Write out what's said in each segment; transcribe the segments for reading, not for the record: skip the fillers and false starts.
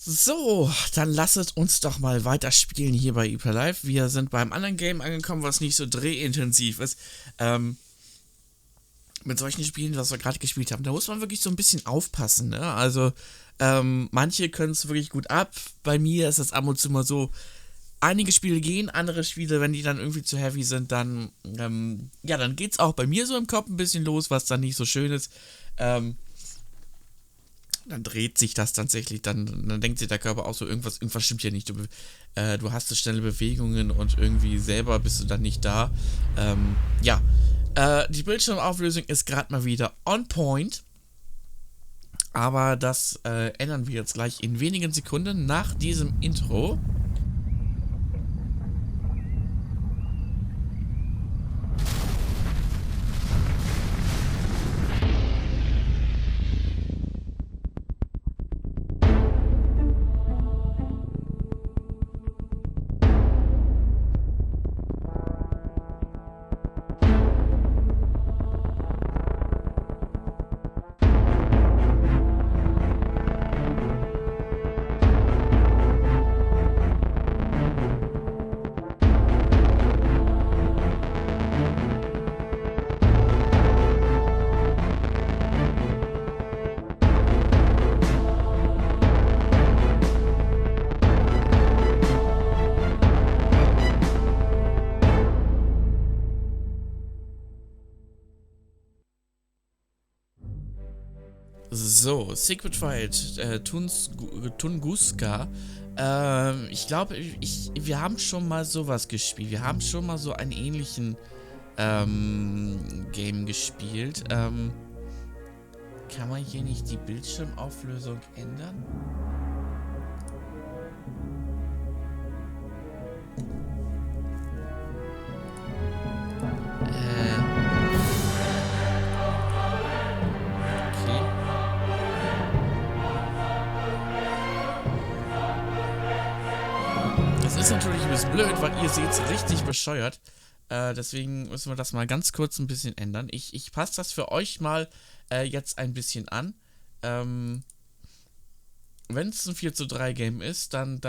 So, dann lasset uns doch mal weiterspielen hier bei Hyperlife. Wir sind beim anderen Game angekommen, was nicht so drehintensiv ist. Mit solchen Spielen, was wir gerade gespielt haben, da muss man wirklich so ein bisschen aufpassen, ne? Also, manche können es wirklich gut ab. Bei mir ist es ab und zu mal so, einige Spiele gehen, andere Spiele, wenn die dann irgendwie zu heavy sind, dann, ja, dann geht's auch bei mir so im Kopf ein bisschen los, was dann nicht so schön ist. Dann dreht sich das tatsächlich, dann denkt sich der Körper auch so, irgendwas stimmt hier nicht. Du hast so schnelle Bewegungen und irgendwie selber bist du dann nicht da. Ja, die Bildschirmauflösung ist gerade mal wieder on point. Aber das ändern wir jetzt gleich in wenigen Sekunden nach diesem Intro. So, Secret Fight, Tunguska. Ich glaube, wir haben schon mal sowas gespielt. Wir haben schon mal so einen ähnlichen Game gespielt. Kann man hier nicht die Bildschirmauflösung ändern? Das ist natürlich ein bisschen blöd, weil ihr seht es richtig bescheuert. Deswegen müssen wir das mal ganz kurz ein bisschen ändern. Ich passe das für euch mal jetzt ein bisschen an. Wenn es ein 4:3 Game ist, dann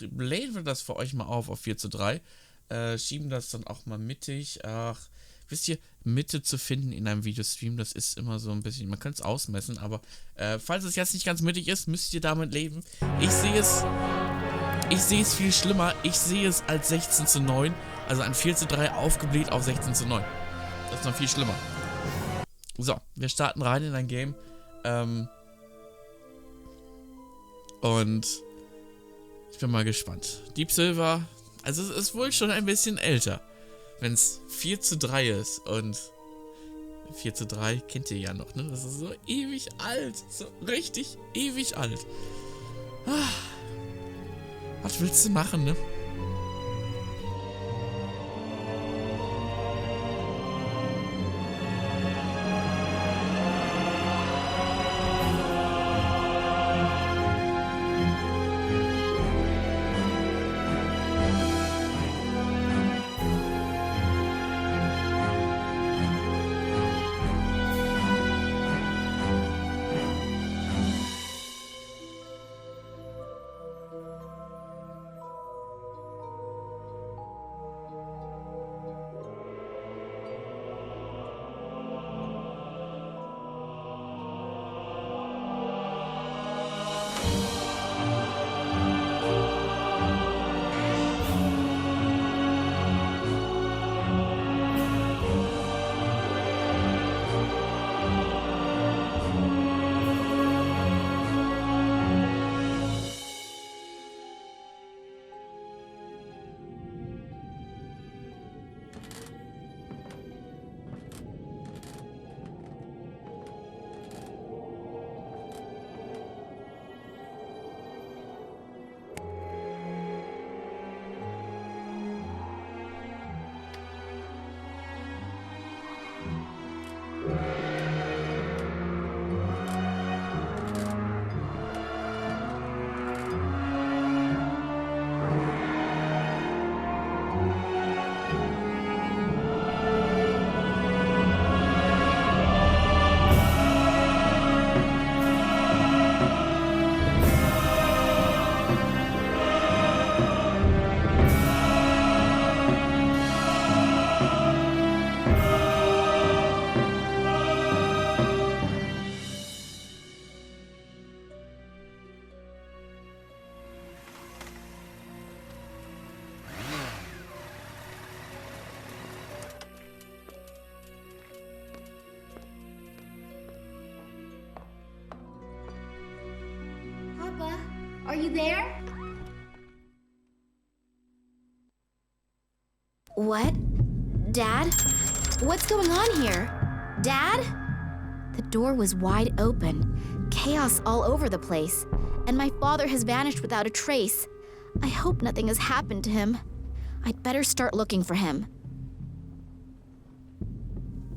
blähen wir das für euch mal auf 4:3. Schieben das dann auch mal mittig. Ach, wisst ihr, Mitte zu finden in einem Videostream, das ist immer so ein bisschen, man könnte es ausmessen, aber falls es jetzt nicht ganz mittig ist, müsst ihr damit leben. Ich sehe es viel schlimmer. Ich sehe es als 16:9. Also ein 4:3 aufgebläht auf 16:9. Das ist noch viel schlimmer. So, wir starten rein in ein Game. Und ich bin mal gespannt. Deep Silver, also es ist wohl schon ein bisschen älter. Wenn es 4:3 ist und 4:3 kennt ihr ja noch, ne? Das ist so ewig alt. So richtig ewig alt. Was willst du machen, ne? are you there? What? Dad? What's going on here? Dad? The door was wide open, chaos all over the place, and my father has vanished without a trace. I hope nothing has happened to him. I'd better start looking for him.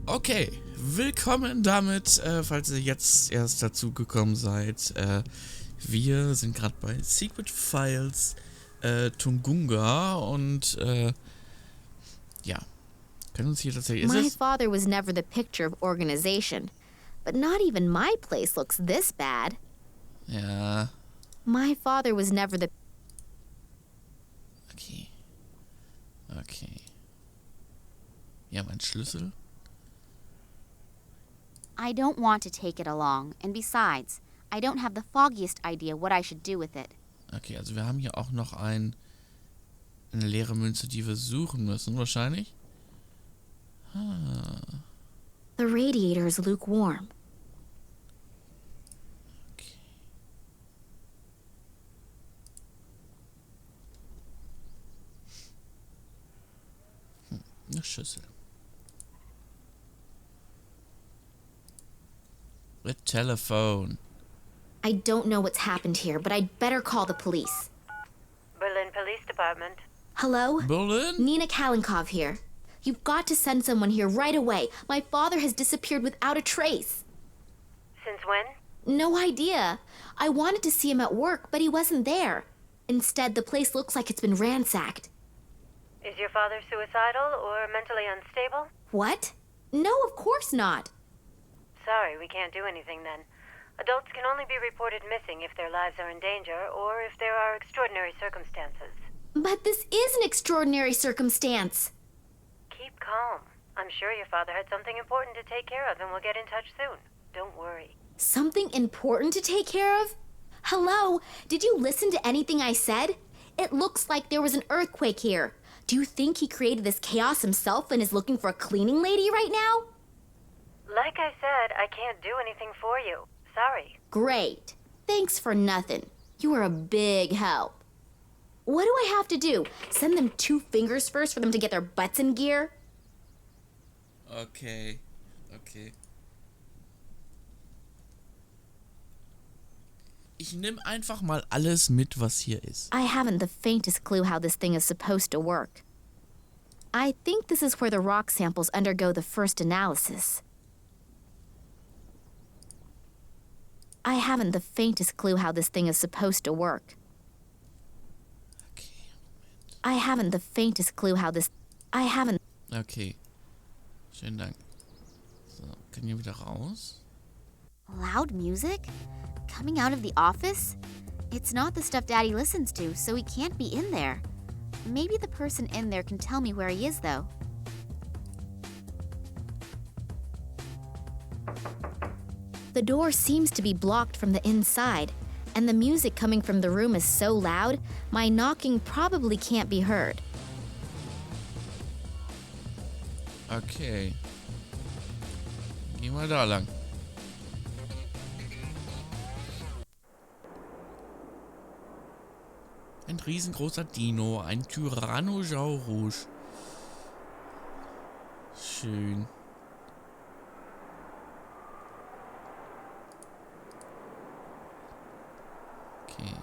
Okay, willkommen damit, falls ihr jetzt erst dazu gekommen seid. Wir sind gerade bei Secret Files Tunguska und ja, können uns hier tatsächlich... My father was never the picture of organization, but not even my place looks this bad. Ja. My father was never the... Okay. Okay. Ja, mein Schlüssel. I don't want to take it along, and besides, I don't have the foggiest idea what I should do with it. Okay, also wir haben hier auch noch eine leere Münze, die wir suchen müssen, wahrscheinlich. The radiator is lukewarm. Okay. Eine Schüssel. The telephone. I don't know what's happened here, but I'd better call the police. Berlin Police Department. Hello? Berlin? Nina Kalinkov here. You've got to send someone here right away. My father has disappeared without a trace. Since when? No idea. I wanted to see him at work, but he wasn't there. Instead, the place looks like it's been ransacked. Is your father suicidal or mentally unstable? What? No, of course not. Sorry, we can't do anything then. Adults can only be reported missing if their lives are in danger or if there are extraordinary circumstances. But this is an extraordinary circumstance. Keep calm. I'm sure your father had something important to take care of and will get in touch soon. Don't worry. Something important to take care of? Hello? Did you listen to anything I said? It looks like there was an earthquake here. Do you think he created this chaos himself and is looking for a cleaning lady right now? Like I said, I can't do anything for you. Sorry. Great. Thanks for nothing. You are a big help. What do I have to do? Send them 2 fingers first for them to get their butts in gear? Okay. Okay. Ich nehme einfach mal alles mit, was hier ist. I haven't the faintest clue how this thing is supposed to work. I think this is where the rock samples undergo the first analysis. I haven't the faintest clue how this thing is supposed to work. Okay, Moment. I haven't the faintest clue how this... I haven't... Okay. Schönen Dank. So, können wir wieder raus? Loud music? Coming out of the office? It's not the stuff Daddy listens to, so he can't be in there. Maybe the person in there can tell me where he is, though. The door seems to be blocked from the inside, and the music coming from the room is so loud, my knocking probably can't be heard. Okay. Geh mal da lang. Ein riesengroßer Dino, ein Tyrannosaurus. Schön. Okay,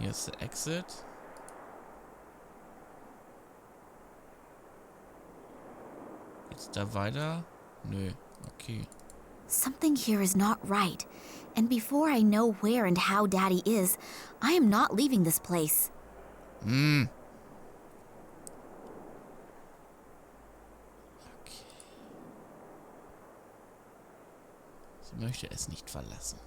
hier ist der Exit. Geht's da weiter? Nö, okay. Something here is not right, and before I know where and how Daddy is, I am not leaving this place. Okay. Sie möchte es nicht verlassen.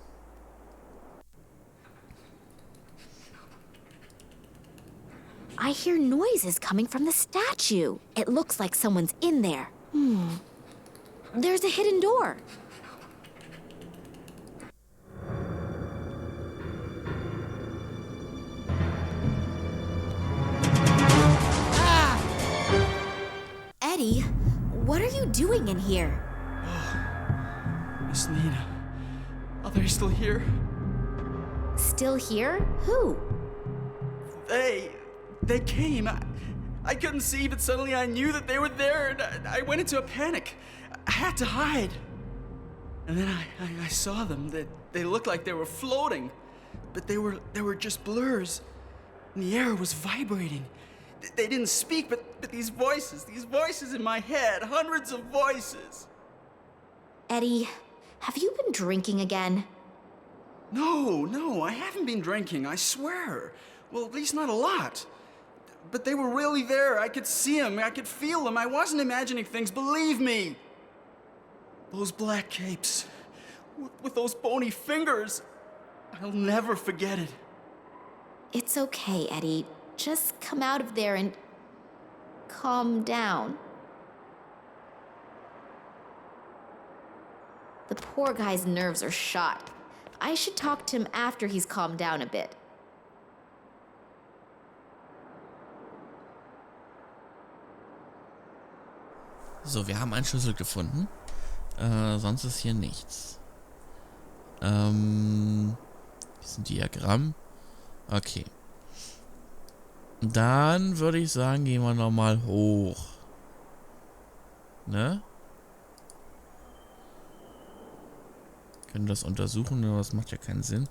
I hear noises coming from the statue. It looks like someone's in there. There's a hidden door. Eddie, what are you doing in here? Miss Nina. Are they still here? still here? Who? They came. I couldn't see, but suddenly I knew that they were there, and I went into a panic. I had to hide. And then I saw them. They looked like they were floating, but they were just blurs. And the air was vibrating. They didn't speak, but these voices in my head, hundreds of voices. Eddie, have you been drinking again? No, I haven't been drinking, I swear. Well, at least not a lot. But they were really there. I could see them, I could feel them. I wasn't imagining things, believe me. Those black capes, with those bony fingers. I'll never forget it. It's okay, Eddie. Just come out of there and calm down. The poor guy's nerves are shot. I should talk to him after he's calmed down a bit. So, wir haben einen Schlüssel gefunden. Sonst ist hier nichts. Hier ist ein Diagramm. Okay. Dann würde ich sagen, gehen wir nochmal hoch. Ne? Können das untersuchen, aber das macht ja keinen Sinn.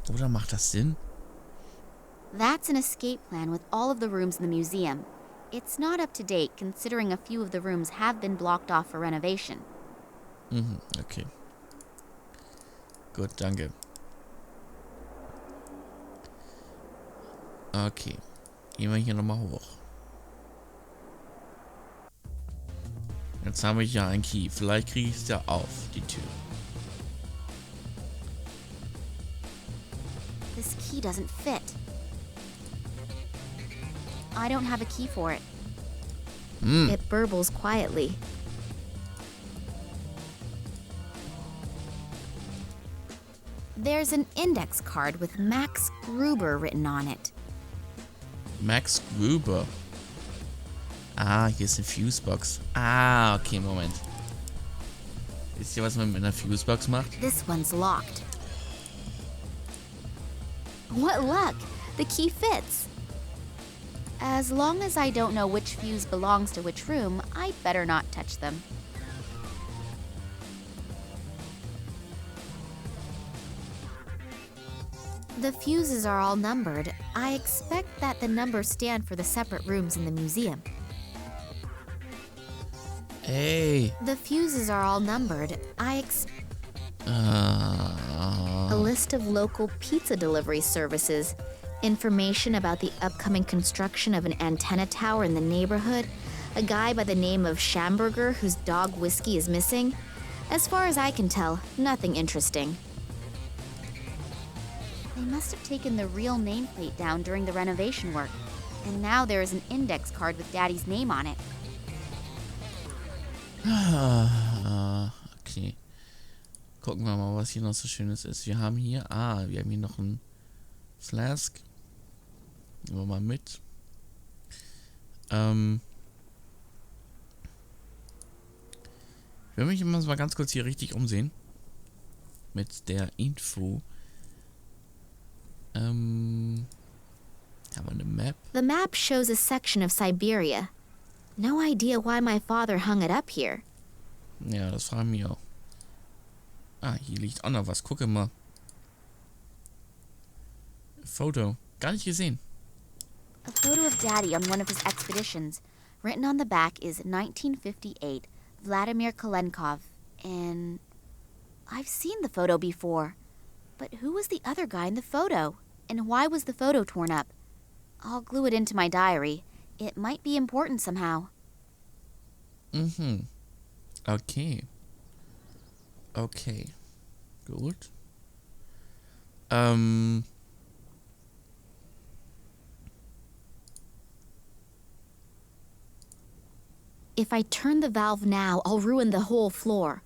Oder macht das Sinn? That's an escape plan with all of the rooms in the museum. It's not up to date, considering a few of the rooms have been blocked off for renovation. Okay. Gut, danke. Okay. Gehen wir hier nochmal hoch. Jetzt habe ich ja einen Key. Vielleicht kriege ich es ja auf, die Tür. This key doesn't fit. I don't have a key for it. It burbles quietly. There's an index card with Max Gruber written on it. Max Gruber. Ah, hier ist eine Fusebox. Ah, okay, Moment. Wisst ihr, was man mit einer Fusebox macht? This one's locked. What luck! The key fits. As long as I don't know which fuse belongs to which room, I'd better not touch them. The fuses are all numbered. I expect that the numbers stand for the separate rooms in the museum. Hey. The fuses are all numbered. A list of local pizza delivery services, information about the upcoming construction of an antenna tower in the neighborhood, a guy by the name of Schamberger whose dog Whiskey is missing. As far as I can tell, nothing interesting. They must have taken the real nameplate down during the renovation work, and now there is an index card with Daddy's name on it. Okay. Gucken wir mal, was hier noch so Schönes ist. Wir haben hier noch einen Flask. Nehmen wir mal mit. Ich will mich immer mal ganz kurz hier richtig umsehen. Mit der Info. Haben wir eine Map? The map shows a section of Siberia. No idea why my father hung it up here. Ja, das fragen wir auch. Ah, hier liegt auch noch was. Gucke mal. Foto. Gar nicht gesehen. A photo of Daddy on one of his expeditions. Written on the back is 1958, Vladimir Kolenkov. And I've seen the photo before. But who was the other guy in the photo? And why was the photo torn up? I'll glue it into my diary. It might be important somehow. Okay. Okay. Gut. If I turn the valve now, I'll ruin the whole floor.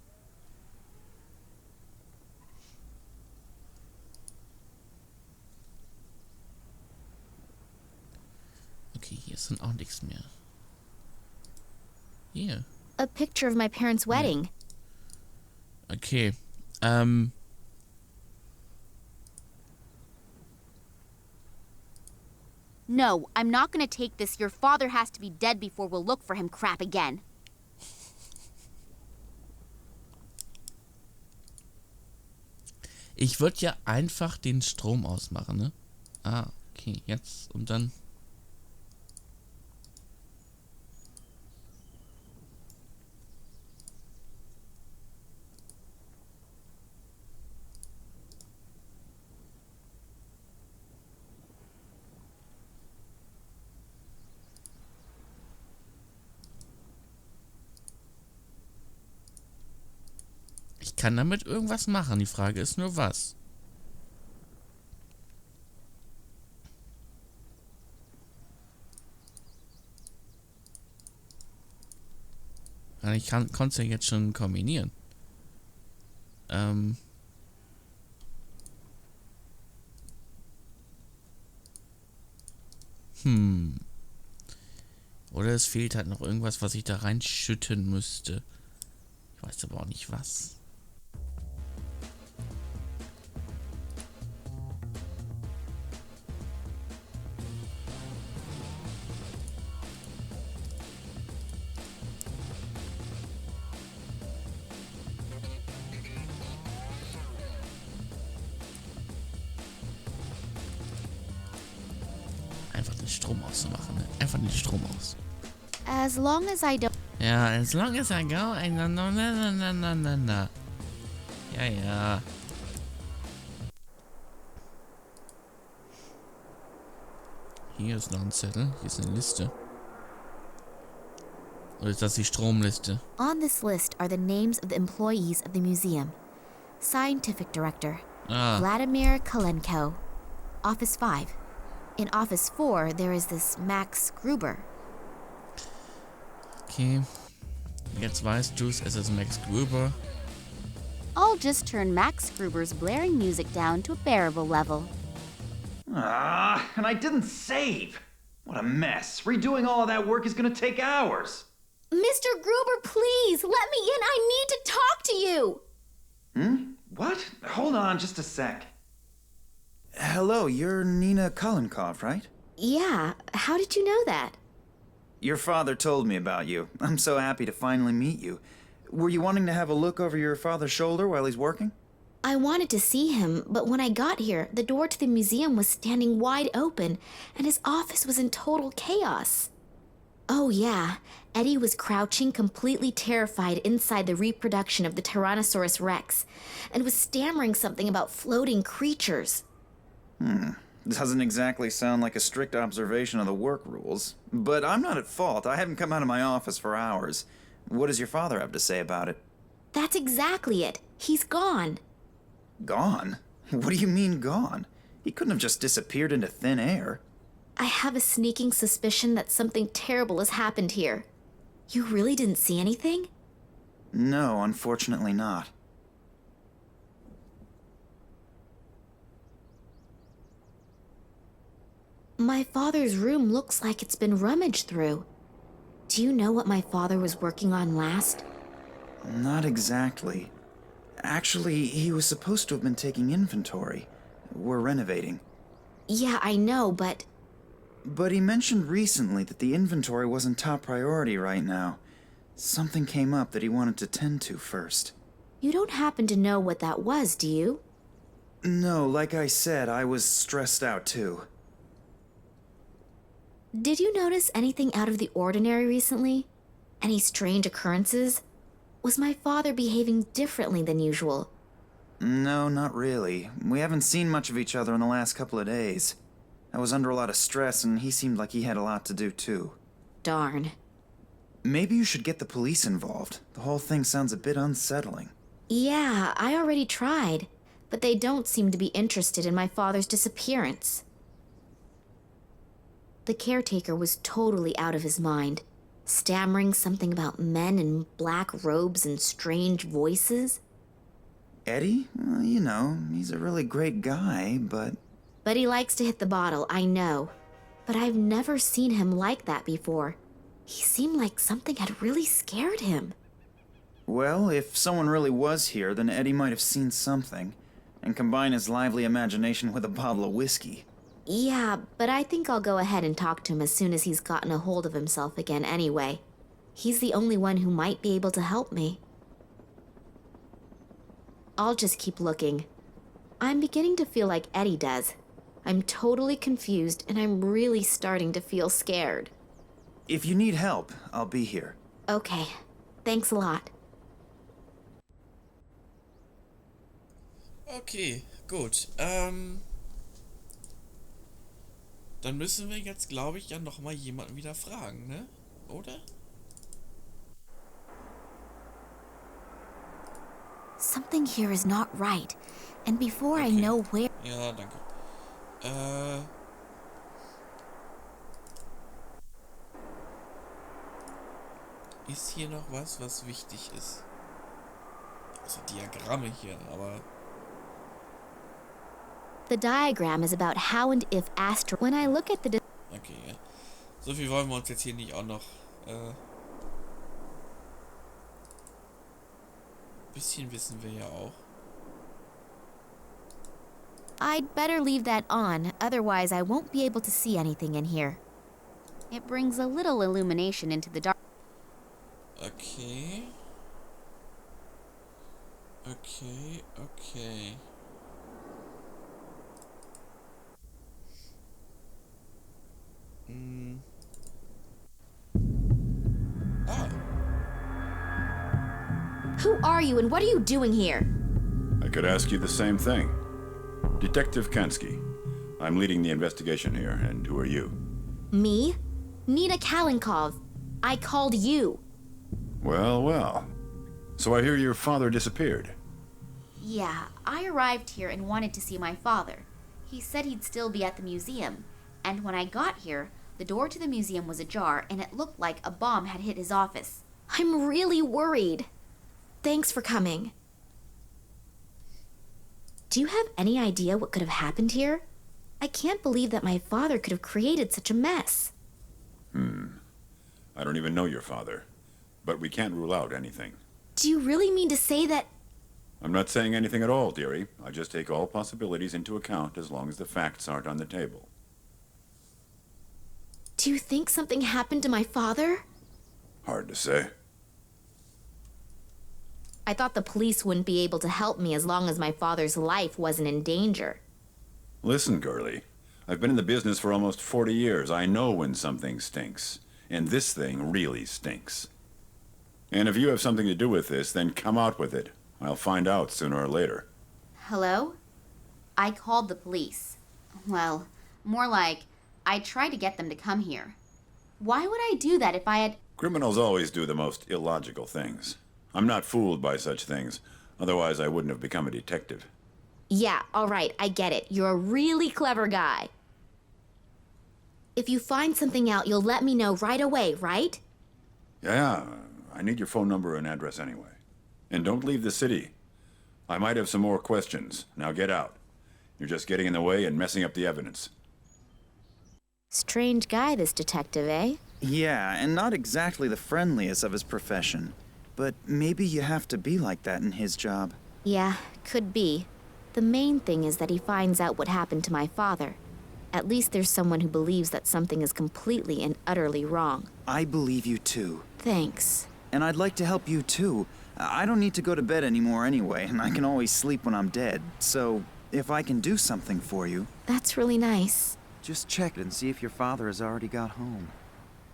Okay, hier ist dann auch nichts mehr. Hier. A picture of my parents' wedding. Okay. No, I'm not gonna take this "your father has to be dead before we'll look for him" crap again. Ich würde ja einfach den Strom ausmachen, ne? Ah, okay, jetzt und dann... Ich kann damit irgendwas machen. Die Frage ist nur, was. Ich konnte es ja jetzt schon kombinieren. Oder es fehlt halt noch irgendwas, was ich da reinschütten müsste. Ich weiß aber auch nicht was. Einfach den Strom auszumachen, ne? Einfach den Strom aus. As long as I don't... Ja, as long as I go, na. Ja, ja. Hier ist noch ein Zettel. Hier ist eine Liste. Oder ist das die Stromliste? On this list are the names of the employees of the museum. Scientific Director, Vladimir Kalenko. Office 5. In Office 4, there is this Max Gruber. Okay. Jetzt weißt du's, es ist Max Gruber. I'll just turn Max Gruber's blaring music down to a bearable level. Ah, and I didn't save. What a mess. Redoing all of that work is gonna take hours. Mr. Gruber, please, let me in. I need to talk to you. What? Hold on just a sec. Hello, you're Nina Kolenkov, right? Yeah, how did you know that? Your father told me about you. I'm so happy to finally meet you. Were you wanting to have a look over your father's shoulder while he's working? I wanted to see him, but when I got here, the door to the museum was standing wide open, and his office was in total chaos. Oh yeah, Eddie was crouching, completely terrified inside the reproduction of the Tyrannosaurus Rex, and was stammering something about floating creatures. Doesn't exactly sound like a strict observation of the work rules. But I'm not at fault. I haven't come out of my office for hours. What does your father have to say about it? That's exactly it. He's gone. Gone? What do you mean gone? He couldn't have just disappeared into thin air. I have a sneaking suspicion that something terrible has happened here. You really didn't see anything? No, unfortunately not. My father's room looks like it's been rummaged through. Do you know what my father was working on last? Not exactly. Actually, he was supposed to have been taking inventory. We're renovating. Yeah, I know, but... But he mentioned recently that the inventory wasn't top priority right now. Something came up that he wanted to tend to first. You don't happen to know what that was, do you? No, like I said, I was stressed out too. Did you notice anything out of the ordinary recently? Any strange occurrences? Was my father behaving differently than usual? No, not really. We haven't seen much of each other in the last couple of days. I was under a lot of stress, and he seemed like he had a lot to do too. Darn. Maybe you should get the police involved. The whole thing sounds a bit unsettling. Yeah, I already tried, but they don't seem to be interested in my father's disappearance. The caretaker was totally out of his mind, stammering something about men in black robes and strange voices. Eddie? Well, you know, he's a really great guy, but... But he likes to hit the bottle, I know. But I've never seen him like that before. He seemed like something had really scared him. Well, if someone really was here, then Eddie might have seen something, and combine his lively imagination with a bottle of whiskey. Yeah, but I think I'll go ahead and talk to him as soon as he's gotten a hold of himself again anyway. He's the only one who might be able to help me. I'll just keep looking. I'm beginning to feel like Eddie does. I'm totally confused, and I'm really starting to feel scared. If you need help, I'll be here. Okay, thanks a lot. Okay, gut. Dann müssen wir jetzt, glaube ich, ja nochmal jemanden wieder fragen, ne? Oder? Something here is not right, and before I Okay. know where... Ja, danke. Ist hier noch was, was wichtig ist? Also Diagramme hier, aber... The diagram is about how and if astro... When I look at the... Okay, ja. So viel wollen wir uns jetzt hier nicht auch noch... Bisschen wissen wir ja auch. I'd better leave that on, otherwise I won't be able to see anything in here. It brings a little illumination into the dark. Okay. Okay. Ah, Who are you and what are you doing here? I could ask you the same thing. Detective Kansky. I'm leading the investigation here, and who are you? Me? Nina Kalinkov. I called you. Well. So I hear your father disappeared. Yeah, I arrived here and wanted to see my father. He said he'd still be at the museum, and when I got here, the door to the museum was ajar and it looked like a bomb had hit his office. I'm really worried. Thanks for coming. Do you have any idea what could have happened here? I can't believe that my father could have created such a mess. I don't even know your father, but we can't rule out anything. Do you really mean to say that... I'm not saying anything at all, dearie. I just take all possibilities into account as long as the facts aren't on the table. Do you think something happened to my father? Hard to say. I thought the police wouldn't be able to help me as long as my father's life wasn't in danger. Listen, girlie. I've been in the business for almost 40 years. I know when something stinks. And this thing really stinks. And if you have something to do with this, then come out with it. I'll find out sooner or later. Hello? I called the police. Well, more like, I tried to get them to come here. Why would I do that if I had... Criminals always do the most illogical things. I'm not fooled by such things. Otherwise, I wouldn't have become a detective. Yeah, all right, I get it. You're a really clever guy. If you find something out, you'll let me know right away, right? Yeah, I need your phone number and address anyway. And don't leave the city. I might have some more questions. Now get out. You're just getting in the way and messing up the evidence. Strange guy, this detective, eh? Yeah, and not exactly the friendliest of his profession. But maybe you have to be like that in his job. Yeah, could be. The main thing is that he finds out what happened to my father. At least there's someone who believes that something is completely and utterly wrong. I believe you too. Thanks. And I'd like to help you too. I don't need to go to bed anymore anyway, and I can always sleep when I'm dead. So, if I can do something for you... That's really nice. Just check and see if your father has already got home.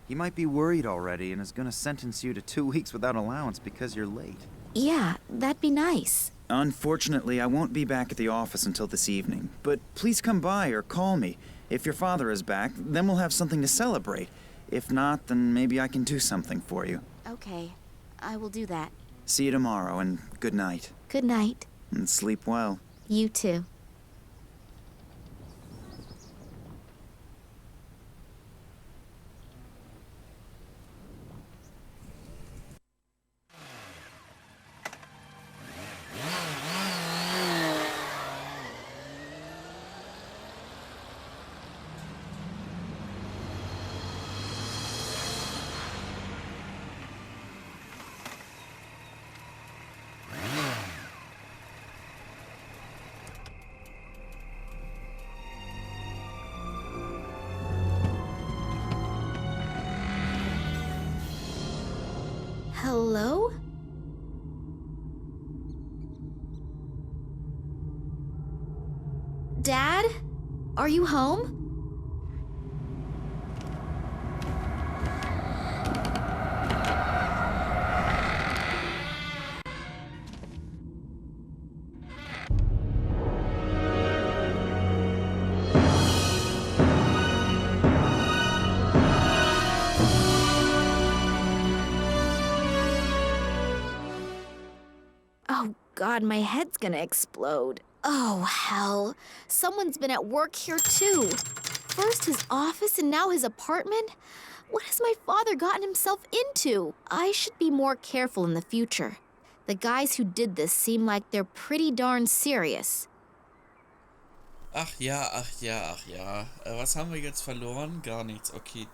He might be worried already and is gonna sentence you to 2 weeks without allowance because you're late. Yeah, that'd be nice. Unfortunately, I won't be back at the office until this evening, but please come by or call me. If your father is back, then we'll have something to celebrate. If not, then maybe I can do something for you. Okay, I will do that. See you tomorrow, and good night. Good night. And sleep well. You too. Hello? Dad? Are you home? Oh God, my head's gonna explode. Oh, hell. Someone's been at work here too. First his office and now his apartment? What has my father gotten himself into? I should be more careful in the future. The guys who did this seem like they're pretty darn serious. Ach ja, ach ja, ach ja. Was haben wir jetzt verloren? Gar nichts, okay.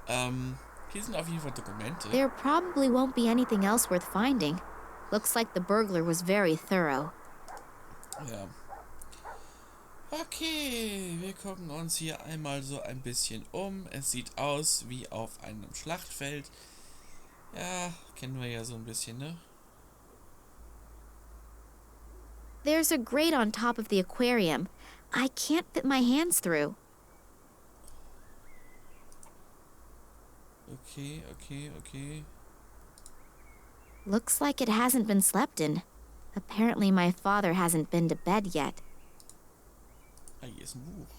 Hier sind auf jeden Fall Dokumente. There probably won't be anything else worth finding. Looks like the burglar was very thorough. Ja. Okay, wir gucken uns hier einmal so ein bisschen um. Es sieht aus wie auf einem Schlachtfeld. Ja, kennen wir ja so ein bisschen, ne? There's a grate on top of the aquarium. I can't fit my hands through. Okay, okay, okay. Looks like it hasn't been slept in. Apparently my father hasn't been to bed yet. Ah, hier ist ein Buch.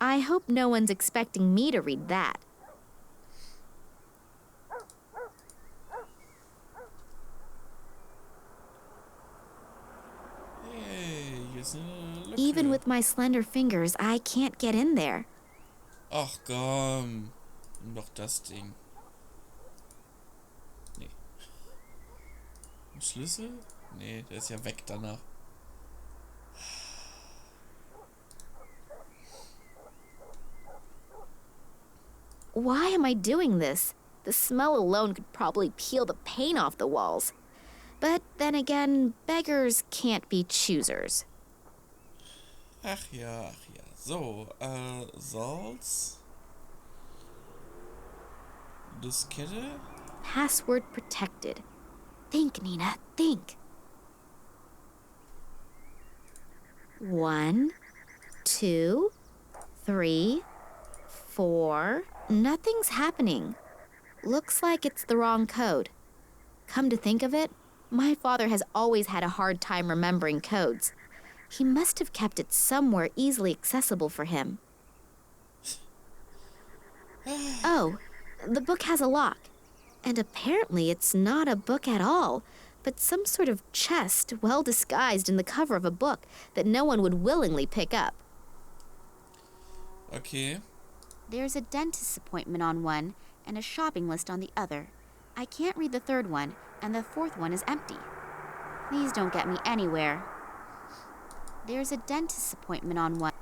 I hope no one's expecting me to read that. Hey, hier ist eine Lücke. Even with my slender fingers, I can't get in there. Ach komm. Nimm doch das Ding. Nee. Ein Schlüssel? Nee, der ist ja weg danach. Why am I doing this? The smell alone could probably peel the paint off the walls. But then again, beggars can't be choosers. Ach ja, ach ja. So, Salz. Diskette. Password protected. Think, Nina, think. 1, 2, 3, 4. Nothing's happening. Looks like it's the wrong code. Come to think of it, my father has always had a hard time remembering codes. He must have kept it somewhere easily accessible for him. Oh, the book has a lock. And apparently it's not a book at all, but some sort of chest well disguised in the cover of a book that no one would willingly pick up. Okay. There's a dentist's appointment on one and a shopping list on the other. I can't read the third one, and the fourth one is empty. These don't get me anywhere. There's a dentist's appointment on one.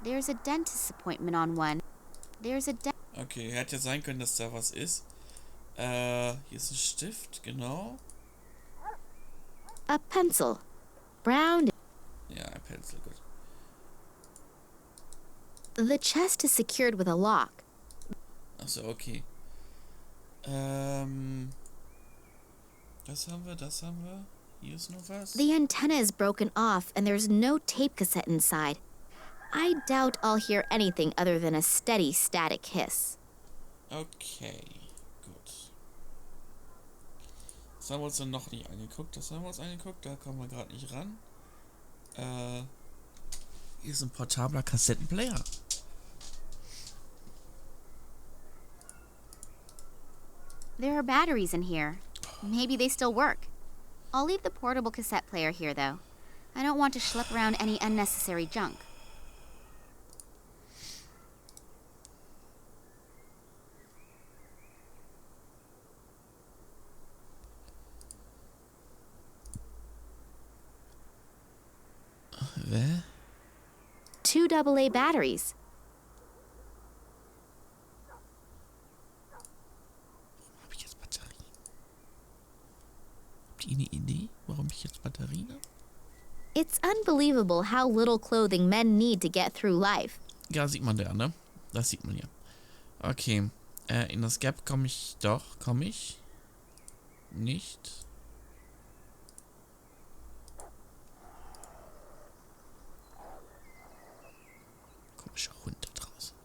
There's a dentist's appointment on one. There's a Okay, hätte ja sein können, dass da was ist. Hier ist ein Stift, genau. A pencil. Brown. Ja, ein Pencil, gut. The chest is secured with a lock. Achso, okay. Das haben wir, das haben wir. Hier ist noch was. The antenna is broken off and there's no tape cassette inside. I doubt I'll hear anything other than a steady static hiss. Okay, gut. Das haben wir uns dann noch nicht angeguckt. Das haben wir uns angeguckt, da kommen wir gerade nicht ran. Hier ist ein portabler Kassettenplayer. There are batteries in here. Maybe they still work. I'll leave the portable cassette player here, though. I don't want to schlep around any unnecessary junk. Wer? 2 AA batteries. Habe ich jetzt Batterien? Habt ihr eine Idee, warum ich jetzt Batterien habe? It's unbelievable how little clothing men need to get through life. Ja, sieht man da, ne? Das sieht man ja. Okay. In das Gap komme ich doch. Komme ich? Nicht. Komischer Hund da draußen.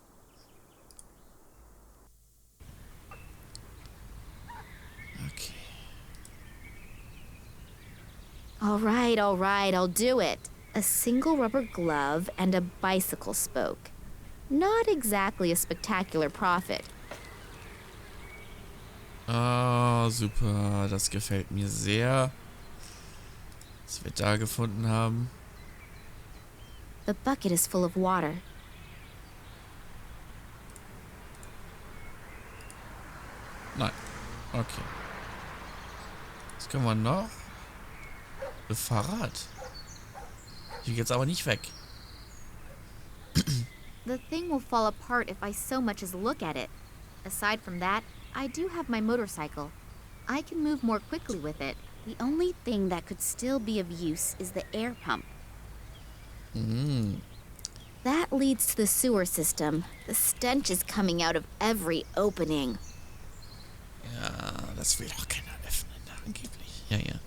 Okay. All right, I'll do it. A single rubber glove and a bicycle spoke. Not exactly a spectacular profit. Ah, super. Das gefällt mir sehr. Was wir da gefunden haben. The bucket is full of water. Nein. Okay. Was können wir noch? Das Fahrrad. Hier geht's aber nicht weg. The thing will fall apart if I so much as look at it. Aside from that, I do have my motorcycle. I can move more quickly with it. The only thing that could still be of use is the air pump. That leads to the sewer system. The stench is coming out of every opening. Ja, das will doch keiner öffnen, angeblich. Ja, ja.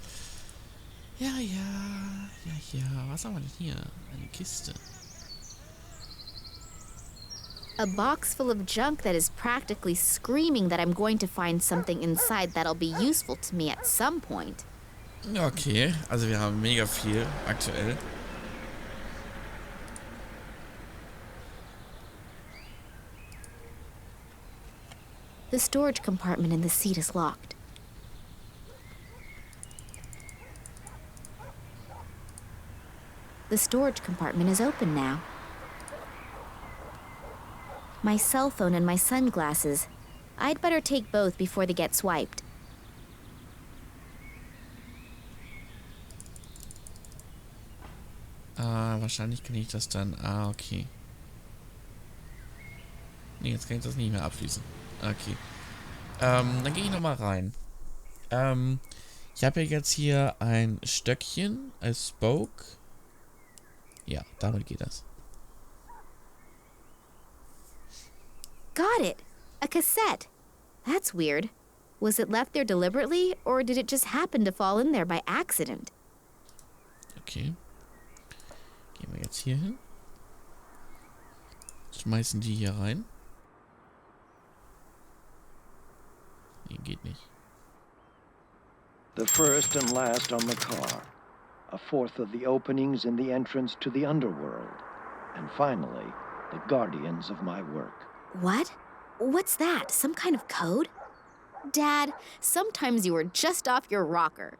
Ja, ja. Ja, ja. Was haben wir denn hier? Eine Kiste. A box full of junk that is practically screaming that I'm going to find something inside that'll be useful to me at some point. Okay, also wir haben mega viel aktuell. The storage compartment in the seat is locked. The storage compartment is open now. My cell phone and my sunglasses. I'd better take both before they get swiped. Wahrscheinlich kann ich das dann... okay. Nee, jetzt kann ich das nicht mehr abschließen. Okay. Dann gehe ich nochmal rein. Ich habe ja jetzt hier ein Stöckchen als Spoke. Ja, damit geht das. Got it! A cassette! That's weird. Was it left there deliberately, or did it just happen to fall in there by accident? Okay. Gehen wir jetzt hier hin. Schmeißen die hier rein. Nee, geht nicht. The first and last on the car. A fourth of the openings in the entrance to the underworld. And finally, the guardians of my work. What? What's that? Some kind of code? Dad, sometimes you are just off your rocker.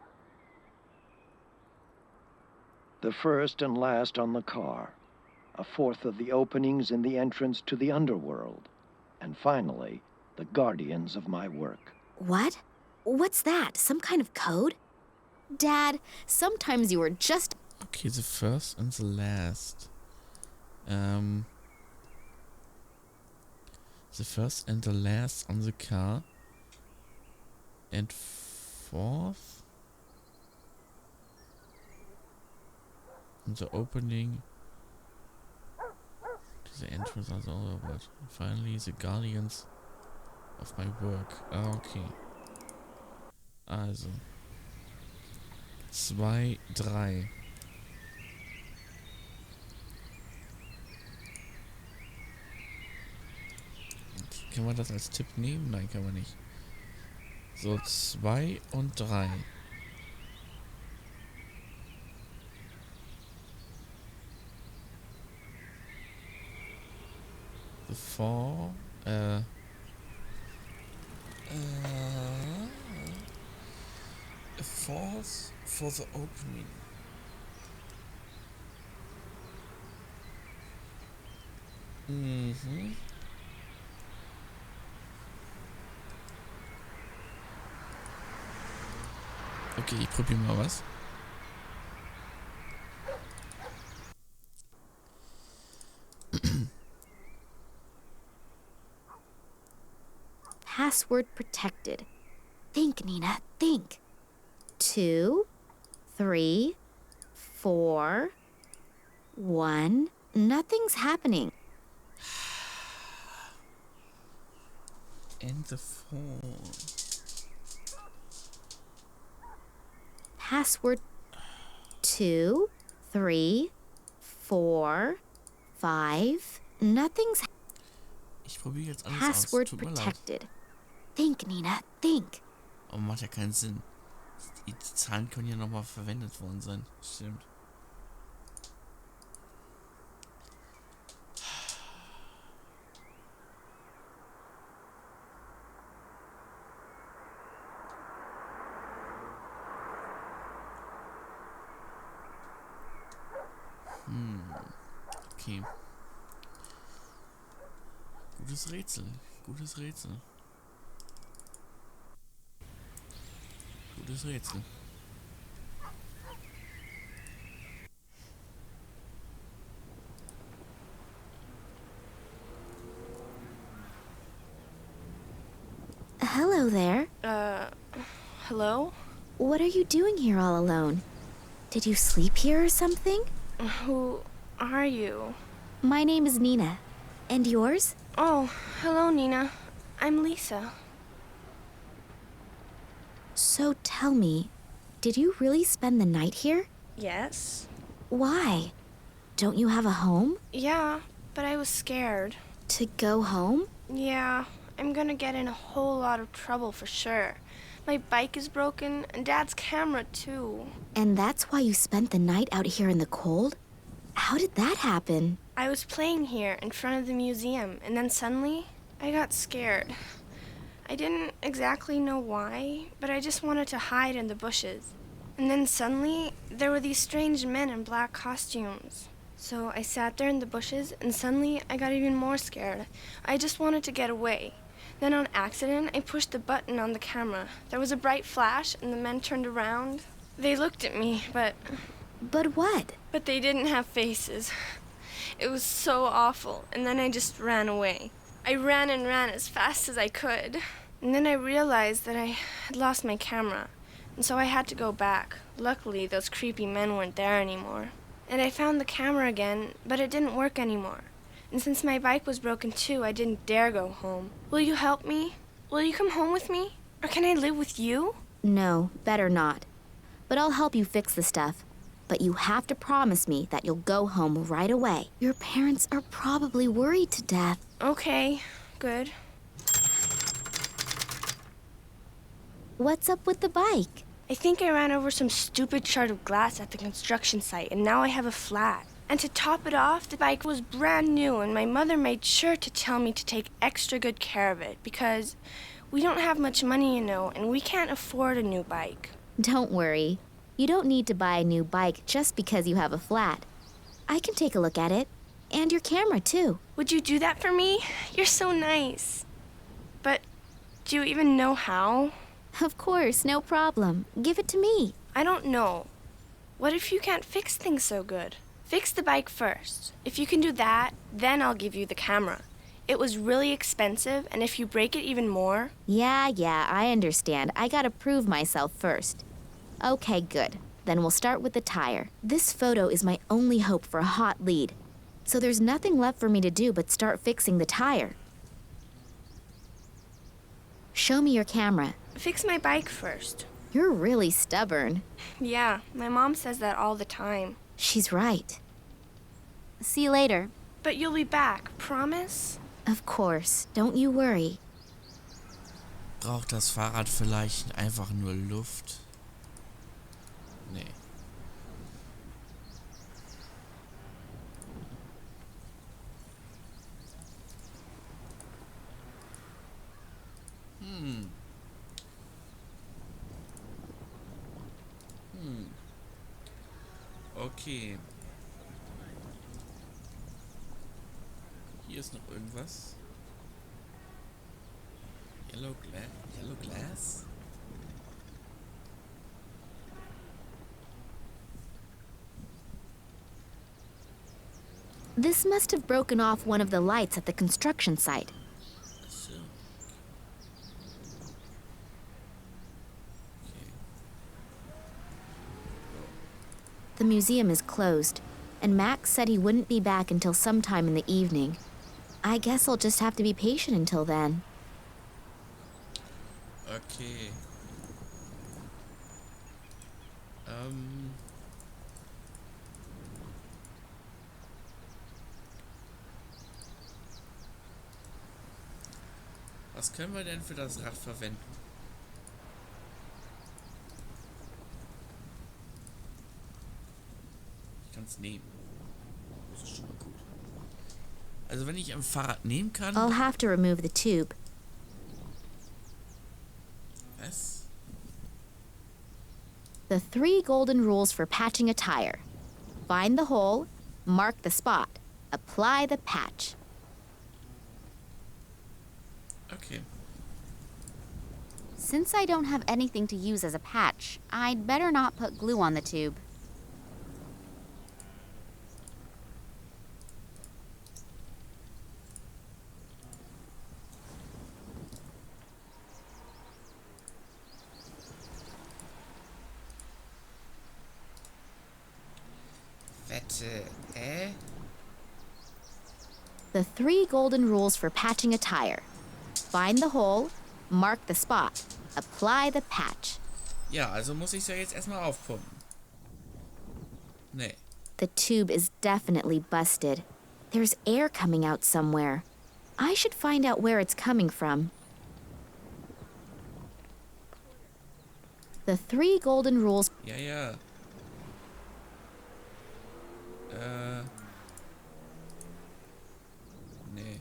The first and last on the car. A fourth of the openings in the entrance to the underworld. And finally, the guardians of my work. What? What's that? Some kind of code? Dad, sometimes you are just... Okay, the first and the last. The first and the last on the car. And fourth. And the opening. To the entrance are all over. Finally, the guardians of my work. Okay. Also. 2, 3. Kann man das als Tipp nehmen? Nein, kann man nicht. So, 2 und 3. The 4. A fourth for the opening. Okay, ich probiere mal was. Password protected. Think, Nina, think. 2, 3, 4, 1. Nothing's happening. and the phone. Password 2, 3, 4, 5. Nothing's Ich probiere jetzt alles password aus. Tut mir leid. protected. Think, Nina, think. Aber macht ja keinen Sinn. Die Zahlen können ja nochmal verwendet worden sein. Stimmt. Okay. Gutes Rätsel. Gutes Rätsel. Gutes Rätsel. Hello there. Hello? What are you doing here all alone? Did you sleep here or something? Who are you? My name is Nina. And yours? Oh, hello, Nina. I'm Lisa. So tell me, did you really spend the night here? Yes? Why? Don't you have a home? Yeah, but I was scared. To go home? Yeah, I'm gonna get in a whole lot of trouble for sure. My bike is broken, and Dad's camera, too. And that's why you spent the night out here in the cold? How did that happen? I was playing here in front of the museum, and then suddenly, I got scared. I didn't exactly know why, but I just wanted to hide in the bushes. And then suddenly, there were these strange men in black costumes. So I sat there in the bushes, and suddenly I got even more scared. I just wanted to get away. Then on accident, I pushed the button on the camera. There was a bright flash, and the men turned around. They looked at me, but But what? they didn't have faces. It was so awful, and then I just ran away. I ran and ran as fast as I could. And then I realized that I had lost my camera, and so I had to go back. Luckily, those creepy men weren't there anymore. And I found the camera again, but it didn't work anymore. And since my bike was broken too, I didn't dare go home. Will you help me? Will you come home with me? Or can I live with you? No, better not. But I'll help you fix the stuff. But you have to promise me that you'll go home right away. Your parents are probably worried to death. Okay, good. What's up with the bike? I think I ran over some stupid shard of glass at the construction site, and now I have a flat. And to top it off, the bike was brand new, and my mother made sure to tell me to take extra good care of it, because we don't have much money, you know, and we can't afford a new bike. Don't worry. You don't need to buy a new bike just because you have a flat. I can take a look at it. And your camera, too. Would you do that for me? You're so nice. But do you even know how? Of course, no problem. Give it to me. I don't know. What if you can't fix things so good? Fix the bike first. If you can do that, then I'll give you the camera. It was really expensive, and if you break it even more... Yeah, I understand. I gotta prove myself first. Okay, good. Then we'll start with the tire. This photo is my only hope for a hot lead. So there's nothing left for me to do but start fixing the tire. Show me your camera. Fix my bike first. You're really stubborn. Yeah, my mom says that all the time. She's right. See you later. But you'll be back, promise? Of course. Don't you worry. Braucht das Fahrrad vielleicht einfach nur Luft? Nee. Okay. Hier ist noch irgendwas. Yellow glass? This must have broken off one of the lights at the construction site. So. Okay. The museum is closed, and Max said he wouldn't be back until sometime in the evening. I guess I'll just have to be patient until then. Okay. Was können wir denn für das Rad verwenden? Ich kann es nehmen. Das ist schon mal gut. Also wenn ich ein Fahrrad nehmen kann... I'll have to remove the tube. Was? The 3 golden rules for patching a tire. Find the hole, mark the spot, apply the patch. Okay. Since I don't have anything to use as a patch, I'd better not put glue on the tube. Wette, The 3 golden rules for patching a tire. Find the hole, mark the spot, apply the patch. Ja, also muss ich es ja jetzt erstmal aufpumpen. Nee. The tube is definitely busted. There's air coming out somewhere. I should find out where it's coming from. The 3 golden rules. Ja, ja. Nee.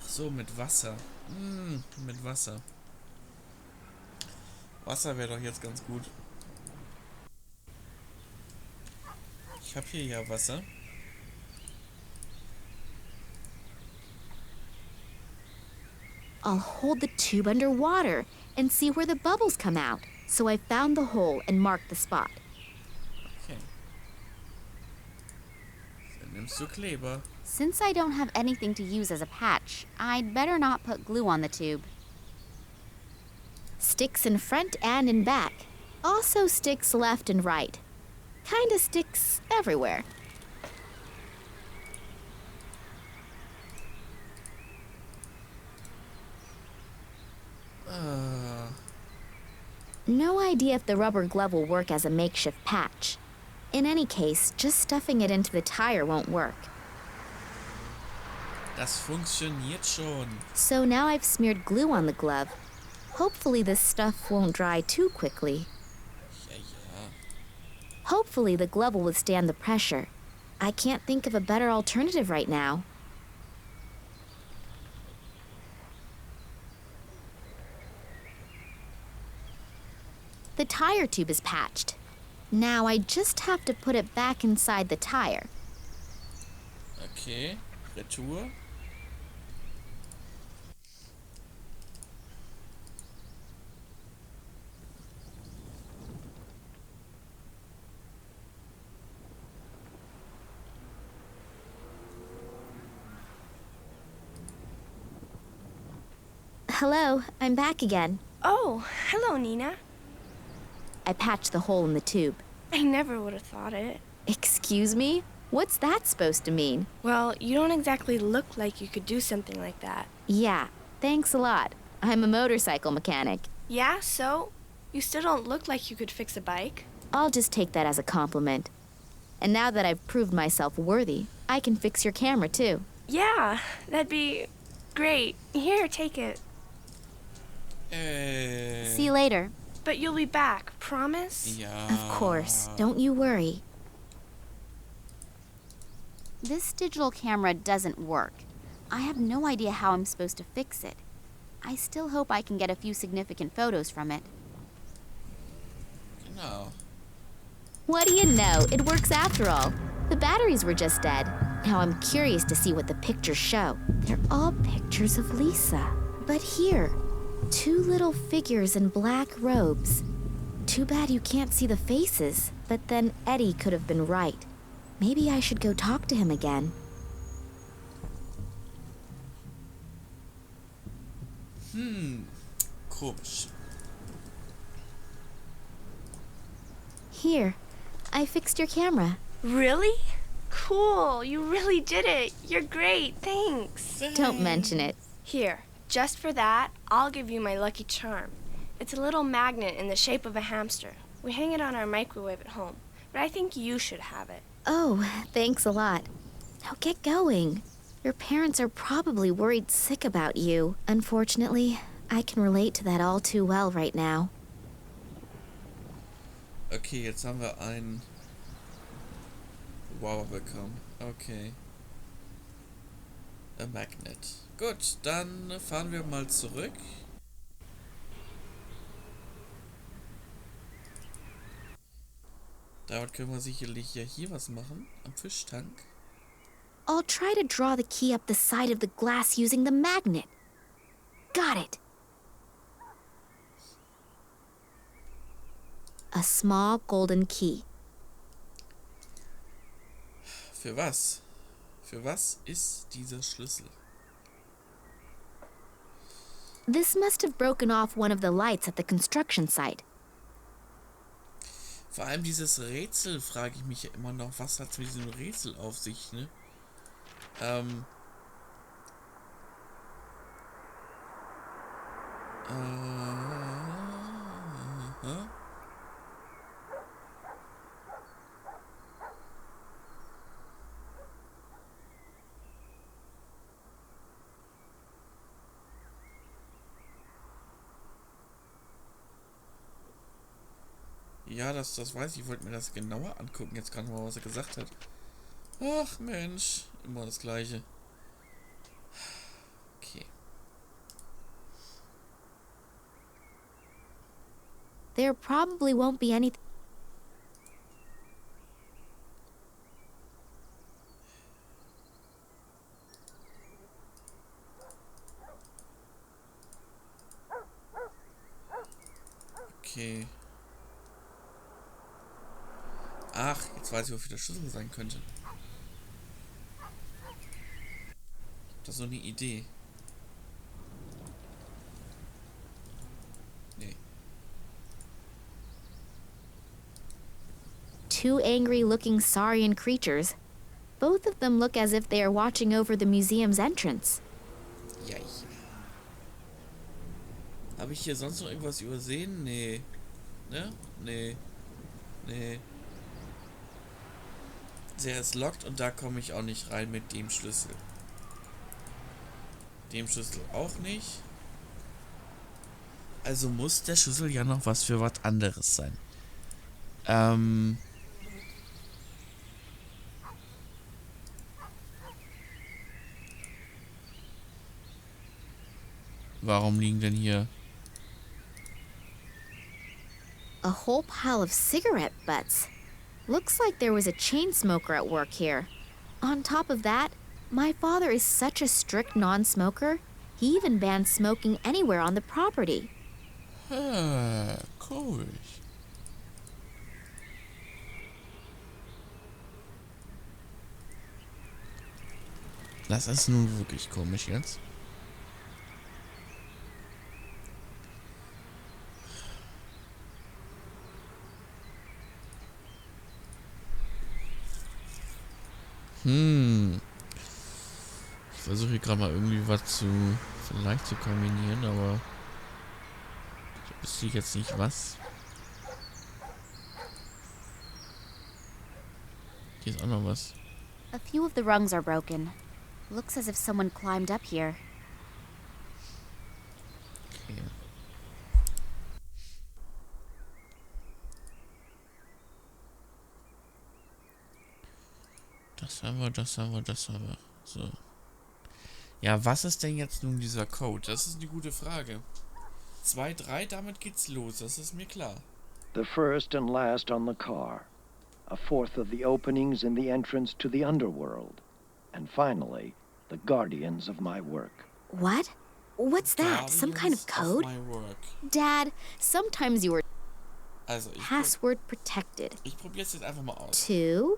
Ach so, mit Wasser. Mit Wasser. Wasser wäre doch jetzt ganz gut. Ich habe hier ja Wasser. I'll hold the tube underwater and see where the bubbles come out. So I found the hole and marked the spot. Okay. Dann nimmst du Kleber. Since I don't have anything to use as a patch, I'd better not put glue on the tube. Sticks in front and in back. Also sticks left and right. Kinda sticks everywhere. No idea if the rubber glove will work as a makeshift patch. In any case, just stuffing it into the tire won't work. Das funktioniert schon. So now I've smeared glue on the glove. Hopefully this stuff won't dry too quickly. Ja, ja. Hopefully the glove will withstand the pressure. I can't think of a better alternative right now. The tire tube is patched. Now I just have to put it back inside the tire. Okay. Retour. Hello, I'm back again. Oh, hello, Nina. I patched the hole in the tube. I never would have thought it. Excuse me? What's that supposed to mean? Well, you don't exactly look like you could do something like that. Yeah, thanks a lot. I'm a motorcycle mechanic. Yeah, so? You still don't look like you could fix a bike. I'll just take that as a compliment. And now that I've proved myself worthy, I can fix your camera too. Yeah, that'd be great. Here, take it. See you later. But you'll be back, promise? Ja. Of course, don't you worry. This digital camera doesn't work. I have no idea how I'm supposed to fix it. I still hope I can get a few significant photos from it. Genau. What do you know? It works after all. The batteries were just dead. Now I'm curious to see what the pictures show. They're all pictures of Lisa. But here, 2 little figures in black robes. Too bad you can't see the faces. But then Eddie could have been right. Maybe I should go talk to him again. Komisch. Here, I fixed your camera. Really? cool. You really did it. You're great. Thanks. Don't mention it. Here, just for that, I'll give you my lucky charm. It's a little magnet in the shape of a hamster. We hang it on our microwave at home, but I think you should have it. Oh, thanks a lot. Now get going. Your parents are probably worried sick about you. Unfortunately, I can relate to that all too well right now. Okay, jetzt haben wir einen Wow bekommen. Okay. A Magnet. Gut, dann fahren wir mal zurück. Damit können wir sicherlich ja hier was machen, am Fischtank. I'll try to draw the key up the side of the glass using the magnet. Got it. A small golden key. Für was? Für was ist dieser Schlüssel? This must have broken off one of the lights at the construction site. Vor allem dieses Rätsel frage ich mich ja immer noch, was hat es mit diesem Rätsel auf sich, ne? Ja, das weiß ich. Ich wollte mir das genauer angucken. Jetzt gerade mal, was er gesagt hat. Ach Mensch, immer das Gleiche. Okay. There probably won't be anything. Okay. Ach, jetzt weiß ich, wofür der Schlüssel sein könnte. Ich hab da so eine Idee. Nee. Two angry-looking saurian creatures. Both of them look as if they are watching over the museum's entrance. Ja. Habe ich hier sonst noch irgendwas übersehen? Nee. Ne? Nee. Nee. Der ist locked und da komme ich auch nicht rein mit dem Schlüssel. Dem Schlüssel auch nicht. Also muss der Schlüssel ja noch was für was anderes sein. Warum liegen denn hier? A whole pile of cigarette butts. Looks like there was a chain smoker at work here. On top of that, my father is such a strict non-smoker, he even banned smoking anywhere on the property. Komisch. Das ist nun wirklich komisch jetzt. Ich versuche hier gerade mal irgendwie was vielleicht zu kombinieren, aber ich wüsste jetzt nicht was. Hier ist auch noch was. A few of the rungs are broken. Looks as if someone climbed up here. Okay. Das haben wir, das haben wir, das haben wir. So. Ja, was ist denn jetzt nun dieser Code? Das ist eine gute Frage. 2, 3, damit geht's los, das ist mir klar. The first and last on the car. A fourth of the openings in the entrance to the underworld. And finally, the guardians of my work. What? What's that? Some kind of code? My work. Dad, sometimes you are Also, password protected. Ich probier's jetzt einfach mal aus. 2,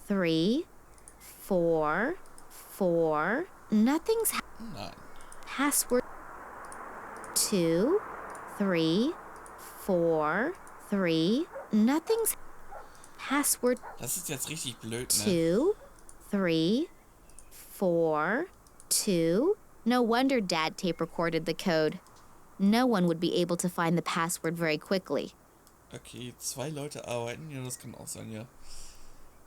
3, 4, 4. Nothing's Nein. password 2, 3, 4, 3. Nothing's password Das ist jetzt richtig blöd, ne? 2, 3, 4, 2. No wonder Dad tape recorded the code. No one would be able to find the password very quickly. Okay, 2 Leute arbeiten. Ja, das kann auch sein, ja.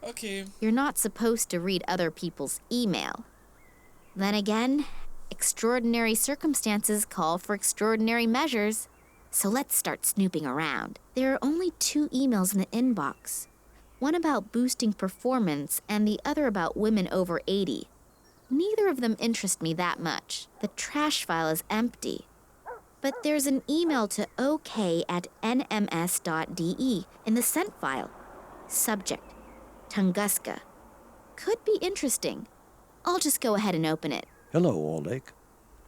Okay. You're not supposed to read other people's email. Then again, extraordinary circumstances call for extraordinary measures. So let's start snooping around. There are only 2 emails in the inbox. One about boosting performance and the other about women over 80. Neither of them interest me that much. The trash file is empty. But there's an email to ok@nms.de in the sent file. Subject, Tunguska. Could be interesting. I'll just go ahead and open it. Hello, Oleg.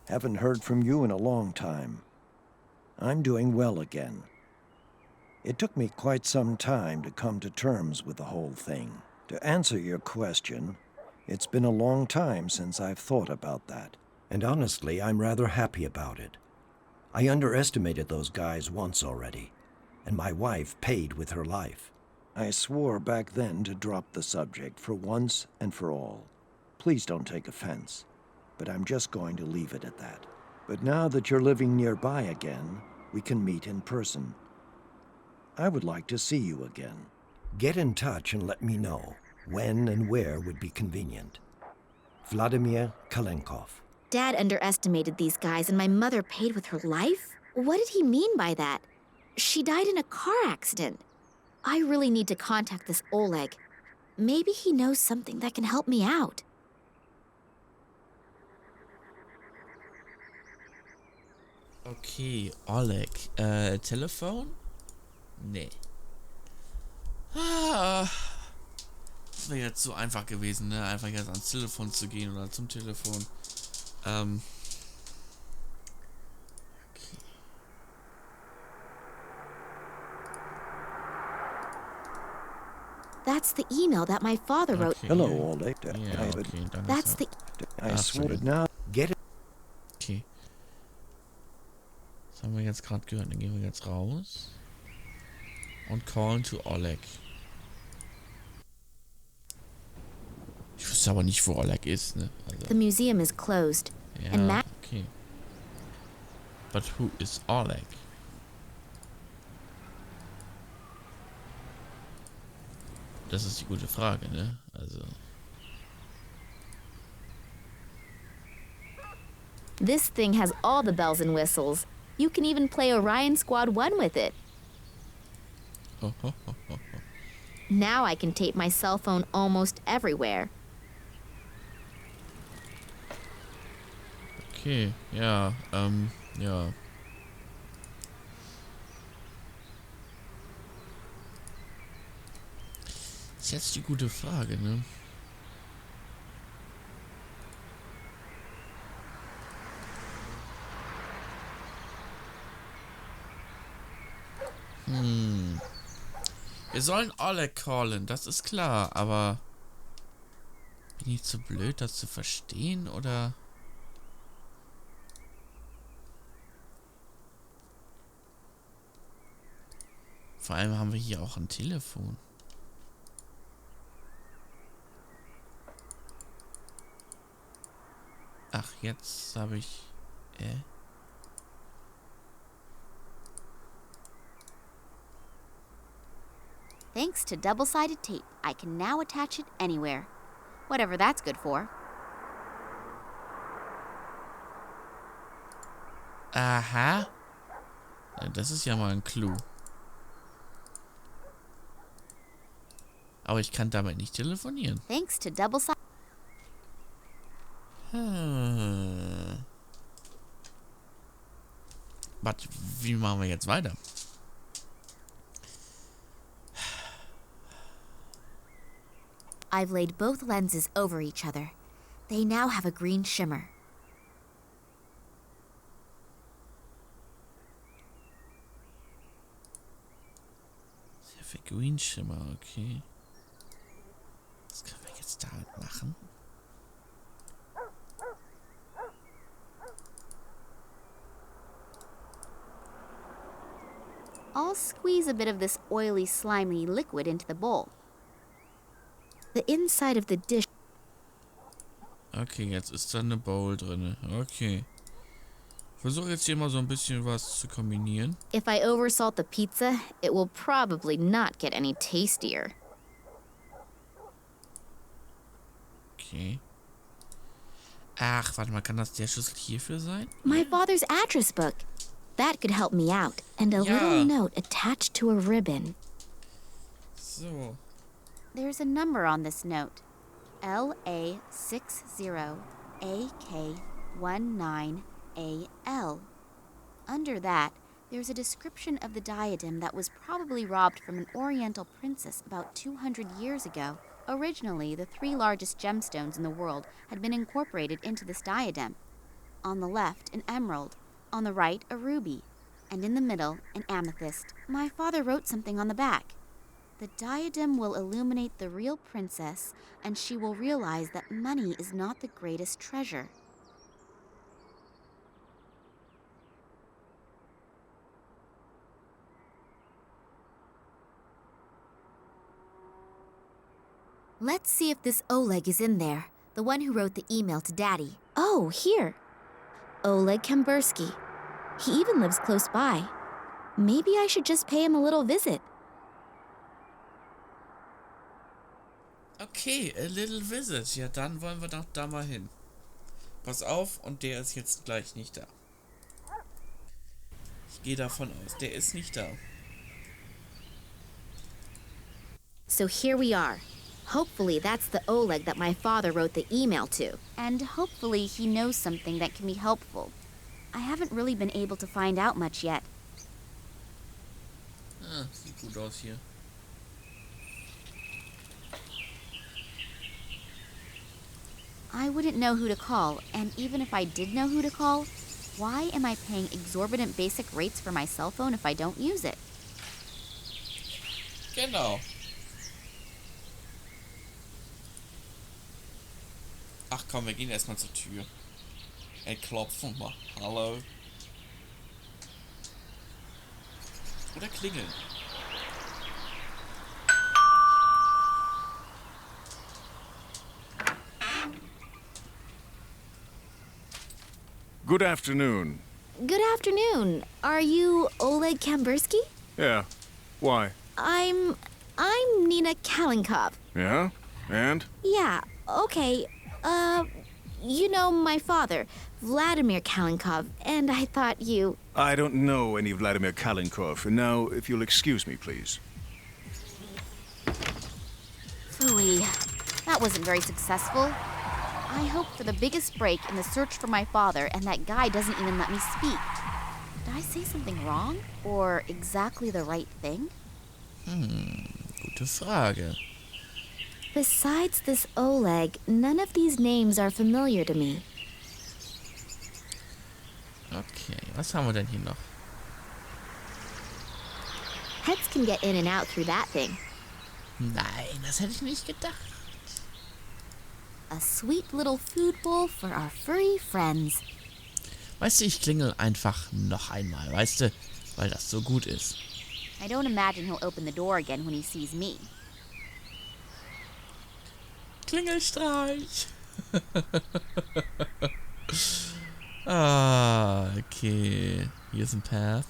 Haven't heard from you in a long time. I'm doing well again. It took me quite some time to come to terms with the whole thing. To answer your question, it's been a long time since I've thought about that. And honestly, I'm rather happy about it. I underestimated those guys once already, and my wife paid with her life. I swore back then to drop the subject for once and for all. Please don't take offense, but I'm just going to leave it at that. But now that you're living nearby again, we can meet in person. I would like to see you again. Get in touch and let me know when and where would be convenient. Vladimir Kalenkov. Dad underestimated these guys and my mother paid with her life? What did he mean by that? She died in a car accident. I really need to contact this Oleg. Maybe he knows something that can help me out. Okay, Oleg. Telefon? Nee. Das wäre jetzt so einfach gewesen, ne? Einfach jetzt ans Telefon zu gehen oder zum Telefon. Okay. That's the email that my father wrote. Okay. Hello, Oleg. Ja, okay, dann That's ist the... I swore Absolut. now. Get it. Okay. Das haben wir jetzt gerade gehört. Dann gehen wir jetzt raus. Und callen to Oleg. Ich wüsste aber nicht, wo Oleg ist, ne? Also, The museum is closed. And ja, Matt... okay. But who is Oleg? Das ist die gute Frage, ne? Also... This thing has all the bells and whistles. You can even play Orion Squad 1 with it. Ho, ho, ho, ho, ho. Now I can tape my cell phone almost everywhere. Okay, ja, ja. Ist jetzt die gute Frage, ne? Wir sollen Oleg callen, das ist klar, aber bin ich zu blöd, das zu verstehen, oder? Vor allem haben wir hier auch ein Telefon. Ach, jetzt habe ich... Thanks to double-sided tape, I can now attach it anywhere. Whatever that's good for. Aha. Ja, das ist ja mal ein Clou. Aber ich kann damit nicht telefonieren. Thanks to double-sided... Warte, wie machen wir jetzt weiter? I've laid both lenses over each other. They now have a green shimmer. Sehr viel Green Shimmer, okay. Was können wir jetzt damit machen? I'll squeeze a bit of this oily, slimy liquid into the bowl. The inside of the dish... Okay, jetzt ist da eine Bowl drin. Okay. Versuche jetzt hier mal so ein bisschen was zu kombinieren. If I oversalt the pizza, it will probably not get any tastier. Okay. Ach, warte mal, kann das der Schlüssel hierfür sein? My father's address book. That could help me out. And a Ja. little note attached to a ribbon. So. There's a number on this note. LA60AK19AL. Under that, there's a description of the diadem that was probably robbed from an Oriental princess about 200 years ago. Originally, the 3 largest gemstones in the world had been incorporated into this diadem. On the left, an emerald. On the right, a ruby. And in the middle, an amethyst. My father wrote something on the back. The diadem will illuminate the real princess, and she will realize that money is not the greatest treasure. Let's see if this Oleg is in there, the one who wrote the email to Daddy. Oh, here. Oleg Kambursky. He even lives close by. Maybe I should just pay him a little visit. Okay, a little visit. Ja, dann wollen wir doch da mal hin. Pass auf, und der ist jetzt gleich nicht da. Ich gehe davon aus, der ist nicht da. So here we are. Hopefully that's the Oleg that my father wrote the email to. And hopefully he knows something that can be helpful. I haven't really been able to find out much yet. Ah, sieht gut aus hier. I wouldn't know who to call, and even if I did know who to call, why am I paying exorbitant basic rates for my cell phone if I don't use it? Genau. Ach komm, wir gehen erstmal zur Tür. Klopfen mal. Hallo. Oder klingeln. Good afternoon. Good afternoon. Are you Oleg Kambursky? Yeah. Why? I'm Nina Kalinkov. Yeah? And? Yeah, okay. You know my father, Vladimir Kalinkov, and I thought you... I don't know any Vladimir Kalinkov. And now, if you'll excuse me, please. Phooey. That wasn't very successful. I hope for the biggest break in the search for my father, and that guy doesn't even let me speak. Did I say something wrong? Or exactly the right thing? Gute Frage. Besides this Oleg, none of these names are familiar to me. Okay, was haben wir denn hier noch? Pets can get in and out through that thing. Nein, das hätte ich nicht gedacht. A sweet little food bowl for our furry friends. Weißt du, ich klingel einfach noch einmal, weißt du, weil das so gut ist. I don't imagine he'll open the door again when he sees me. Klingelstreich. Ah, okay. Hier ist ein Path.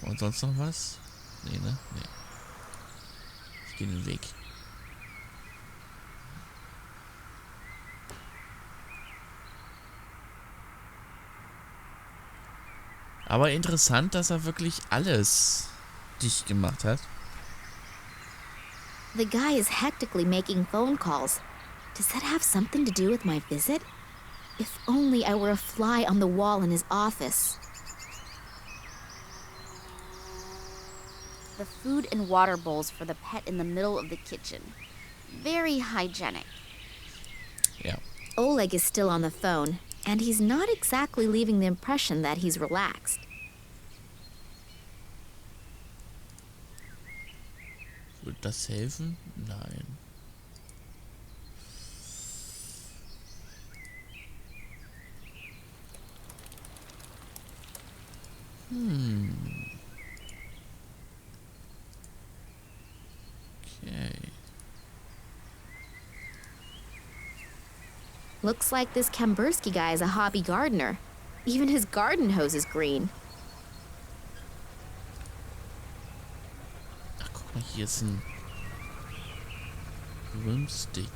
Und sonst noch was? Nee, ne? Nee. Ich gehe den Weg. Aber interessant, dass er wirklich alles dicht gemacht hat. The guy is hectically making phone calls. Does that have something to do with my visit? If only I were a fly on the wall in his office. The food and water bowls for the pet in the middle of the kitchen. Very hygienic. Ja. Oleg is still on the phone, and he's not exactly leaving the impression that he's relaxed. Wird das helfen? Nein. Okay. Looks like this Kambursky guy is a hobby gardener. Even his garden hose is green. Ach, guck mal, hier ist ein Broomstick.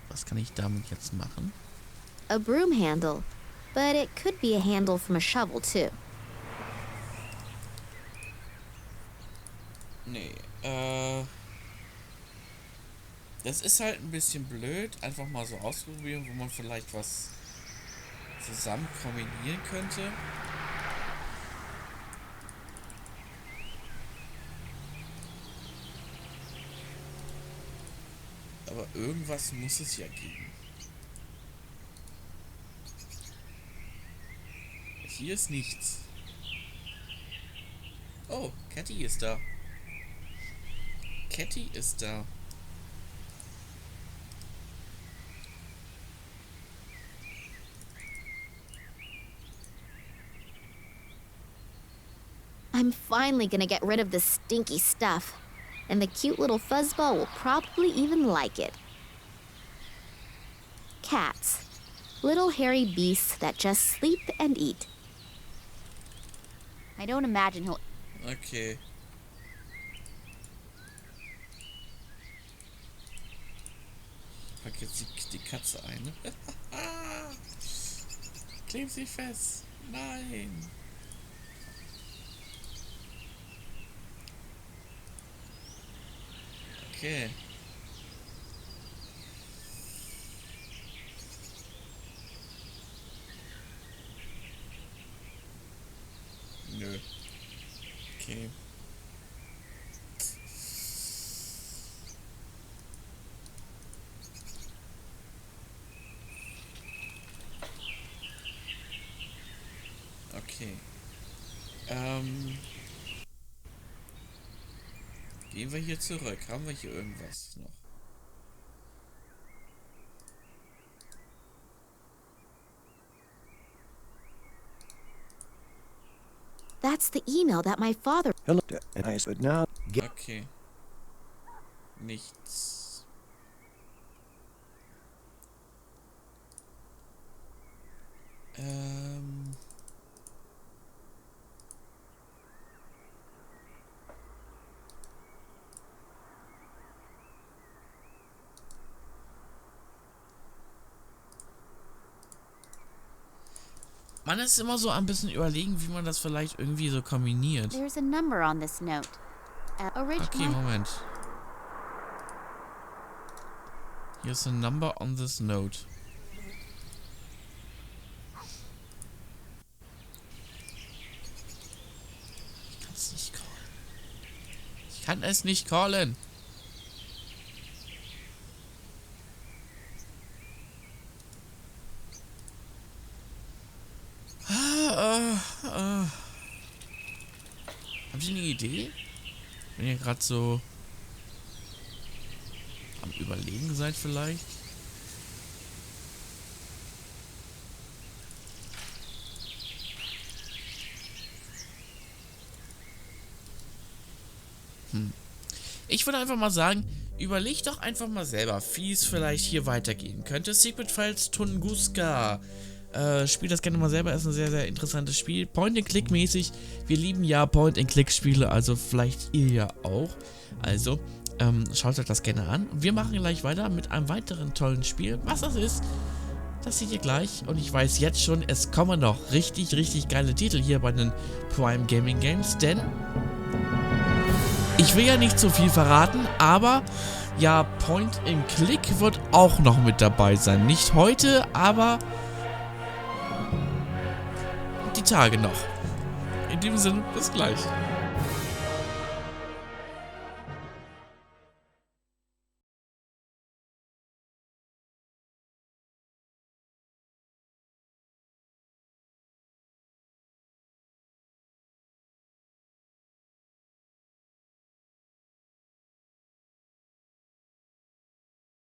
Was kann ich damit jetzt machen? A broom handle, but it could be a handle from a shovel too. Nee, das ist halt ein bisschen blöd, einfach mal so ausprobieren, wo man vielleicht was zusammen kombinieren könnte. Aber irgendwas muss es ja geben. Hier ist nichts. Oh, Catty ist da. Catty ist da. I'm finally gonna get rid of this stinky stuff. And the cute little fuzzball will probably even like it. Cats. Little hairy beasts that just sleep and eat. I don't imagine he'll... Okay. Ich pack jetzt die Katze ein. Kleb sie fest. Nein. Okay. Nö. Okay. Okay. Gehen wir hier zurück. Haben wir hier irgendwas noch? That's the email that my father... Hello, and I said now... Okay. Nichts. Man ist immer so ein bisschen überlegen, wie man das vielleicht irgendwie so kombiniert. There's a number on this note. Okay, Moment. Hier ist ein Number on this note. Ich kann es nicht callen. Ich kann es nicht callen. Habt ihr eine Idee? Wenn ihr gerade so am Überlegen seid vielleicht? Ich würde einfach mal sagen, überlegt doch einfach mal selber, wie es vielleicht hier weitergehen könnte. Secret Files Tunguska. Spielt das gerne mal selber, ist ein sehr, sehr interessantes Spiel. Point-and-Click-mäßig. Wir lieben ja Point-and-Click-Spiele, also vielleicht ihr ja auch. Also, schaut euch das gerne an. Wir machen gleich weiter mit einem weiteren tollen Spiel. Was das ist, das seht ihr gleich. Und ich weiß jetzt schon, es kommen noch richtig, richtig geile Titel hier bei den Prime Gaming Games, denn ich will ja nicht zu viel verraten, aber ja, Point-and-Click wird auch noch mit dabei sein. Nicht heute, aber die Tage noch. In dem Sinne, bis gleich.